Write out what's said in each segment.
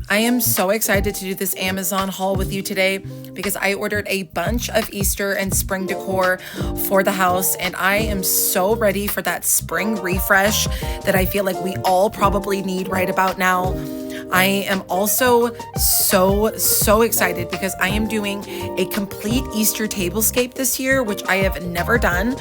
I am so excited to do this Amazon haul with you today because I ordered a bunch of Easter and spring decor for the house, and I am so ready for that spring refresh that I feel like we all probably need right about now. I am also so excited because I am doing a complete Easter tablescape this year, which I have never done.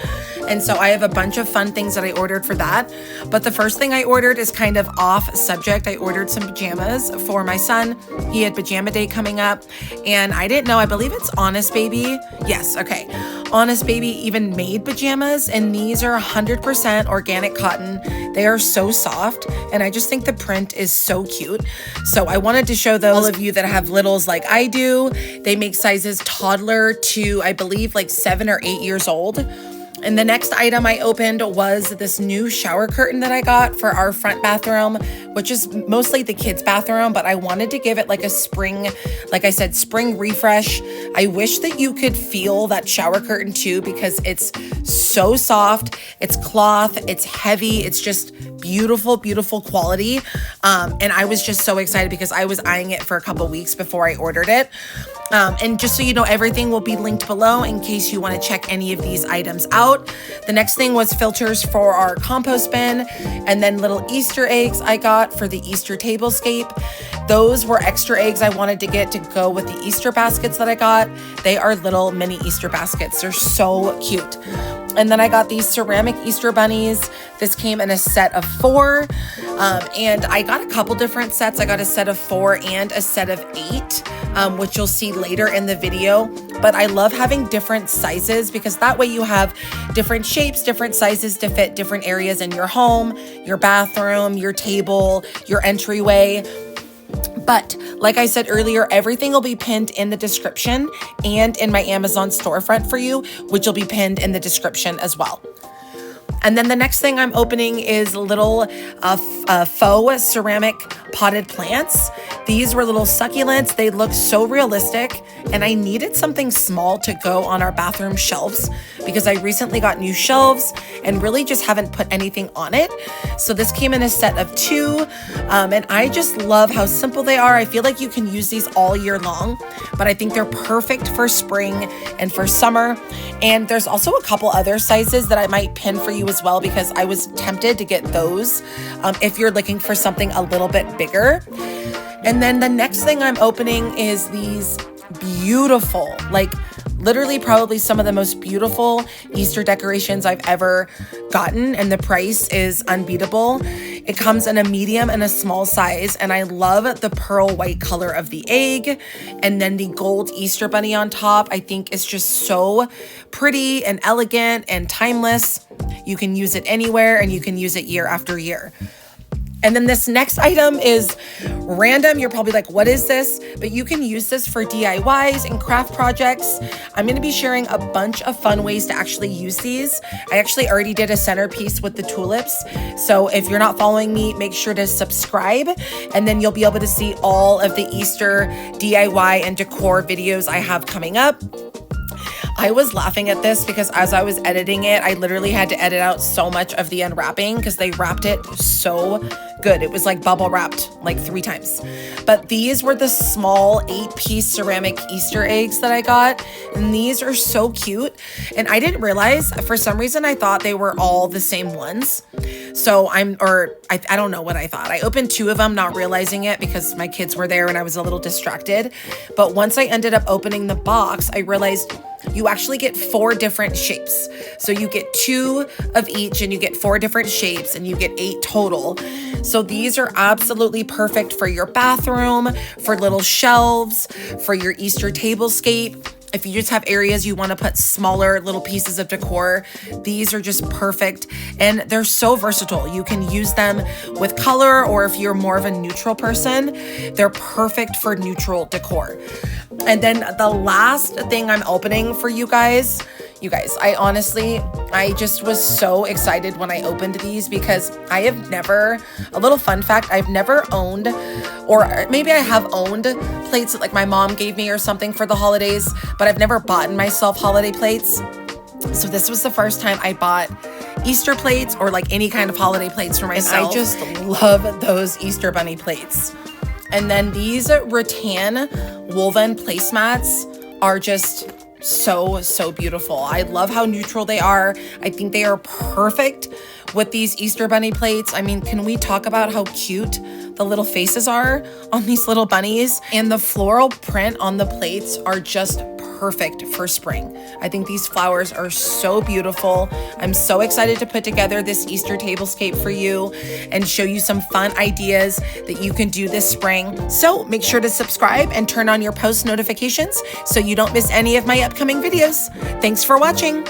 And so I have a bunch of fun things that I ordered for that. But the first thing I ordered is kind of off subject. I ordered some pajamas for my son. He had pajama day coming up, and I didn't know, I believe it's Honest Baby. Yes, okay. Honest Baby even made pajamas, and these are 100% organic cotton. They are so soft, and I just think the print is so cute. So I wanted to show those of you that have littles like I do. They make sizes toddler to, I believe, like 7 or 8 years old. And the next item I opened was this new shower curtain that I got for our front bathroom, which is mostly the kids' bathroom, but I wanted to give it like a spring, like I said, spring refresh. I wish that you could feel that shower curtain too, because it's so soft, it's cloth, it's heavy, it's just beautiful quality. And I was just so excited because I was eyeing it for a couple weeks before I ordered it. And just so you know, everything will be linked below in case you want to check any of these items out. The next thing was filters for our compost bin, and then little Easter eggs I got for the Easter tablescape. Those were extra eggs I wanted to get to go with the Easter baskets that I got. They are little mini Easter baskets. They're so cute. And then I got these ceramic Easter bunnies. This came in a set of 4. And I got a couple different sets. I got a set of 4 and a set of 8, which you'll see later in the video. But I love having different sizes because that way you have different shapes, different sizes to fit different areas in your home, your bathroom, your table, your entryway. But like I said earlier, everything will be pinned in the description and in my Amazon storefront for you, which will be pinned in the description as well. And then the next thing I'm opening is little faux ceramic potted plants. These were little succulents. They look so realistic, and I needed something small to go on our bathroom shelves because I recently got new shelves and really just haven't put anything on it. So this came in a set of 2, and I just love how simple they are. I feel like you can use these all year long, but I think they're perfect for spring and for summer. And there's also a couple other sizes that I might pin for you as well because I was tempted to get those if you're looking for something a little bit bigger. And then the next thing I'm opening is these beautiful, like literally probably some of the most beautiful Easter decorations I've ever gotten, and the price is unbeatable. It comes in a medium and a small size, and I love the pearl white color of the egg, and then the gold Easter bunny on top. I think it's just so pretty and elegant and timeless. You can use it anywhere, and you can use it year after year. And then this next item is random. You're probably like, what is this? But you can use this for DIYs and craft projects. I'm going to be sharing a bunch of fun ways to actually use these. I actually already did a centerpiece with the tulips. So if you're not following me, make sure to subscribe, and then you'll be able to see all of the Easter DIY and decor videos I have coming up. I was laughing at this because as I was editing it, I literally had to edit out so much of the unwrapping because they wrapped it so good. It was like bubble wrapped like 3 times. But these were the small 8-piece ceramic Easter eggs that I got. And these are so cute. And I didn't realize, for some reason, I thought they were all the same ones. So I don't know what I thought. I opened 2 of them, not realizing it because my kids were there and I was a little distracted. But once I ended up opening the box, I realized you actually get 4 different shapes. So you get 2 of each and you get 4 different shapes and you get 8 total. So these are absolutely perfect for your bathroom, for little shelves, for your Easter tablescape. If you just have areas you want to put smaller little pieces of decor, these are just perfect, and they're so versatile. You can use them with color, or if you're more of a neutral person, they're perfect for neutral decor. And then the last thing I'm opening for you guys, I just was so excited when I opened these because I have never, a little fun fact, I've never owned, or maybe I have owned plates that like my mom gave me or something for the holidays, but I've never bought myself holiday plates. So this was the first time I bought Easter plates or like any kind of holiday plates for myself. And I just love those Easter bunny plates. And then these rattan woven placemats are just so beautiful. I love how neutral they are. I think they are perfect with these Easter bunny plates. I mean, can we talk about how cute the little faces are on these little bunnies? And the floral print on the plates are just perfect for spring. I think these flowers are so beautiful. I'm so excited to put together this Easter tablescape for you and show you some fun ideas that you can do this spring. So make sure to subscribe and turn on your post notifications so you don't miss any of my upcoming videos. Thanks for watching.